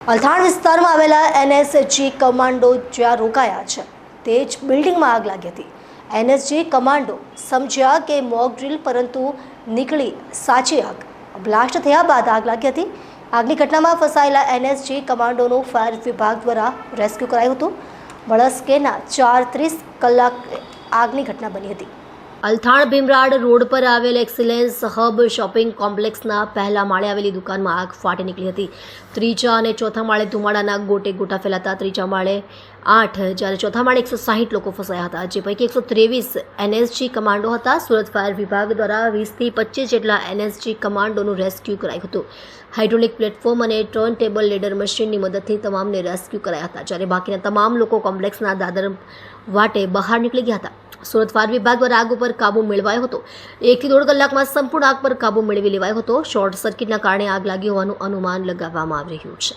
અલથાણ વિસ્તારમાં આવેલા NSG commando જ્યાં રોકાયા છે તે જ બિલ્ડિંગમાં આગ લાગી હતી. એનએસજી કમાન્ડો સમજ્યા કે મોક ડ્રીલ, પરંતુ નીકળી સાચી આગ. બ્લાસ્ટ થયા બાદ આગ લાગી હતી. આગની ઘટનામાં ફસાયેલા એનએસજી કમાન્ડોનું ફાયર વિભાગ દ્વારા રેસ્ક્યુ કરાયું હતું. મળસ્કેના 4:30 કલાકે આગની ઘટના બની હતી. અલથાણ ભીમરાડ રોડ પર આવેલ એક્સિલન્સ હબ શોપિંગ કોમ્પ્લેક્સના પહેલા માળે આવેલી દુકાનમાં આગ ફાટી નીકળી હતી. ત્રીજા અને ચોથા માળે ધુમાડાના ગોટે ગોટા ફેલાતા ત્રીજા માળે 8 જ્યારે ચોથા માળે 160 લોકો ફસાયા હતા, જે પૈકી 123 એનએસજી કમાન્ડો હતા. સુરત ફાયર વિભાગ દ્વારા 20 થી 25 જેટલા એનએસજી કમાન્ડોનું રેસ્ક્યુ કરાયું હતું. હાઇડ્રોલિક પ્લેટફોર્મ અને ટર્ન ટેબલ લેડર મશીનની મદદથી તમામને રેસ્ક્યુ કરાયા હતા, જ્યારે બાકીના તમામ લોકો કોમ્પ્લેક્સના દાદર વાટે બહાર નીકળી ગયા હતા. સુરત ફાયર વિભાગ દ્વારા આગ ઉપર કાબુ મેળવાયો હતો. 1 થી 1.5 કલાકમાં સંપૂર્ણ આગ પર કાબુ મેળવી લેવાયો હતો. શોર્ટ સર્કિટના કારણે આગ લાગી હોવાનું અનુમાન લગાવવામાં આવી રહ્યું છે.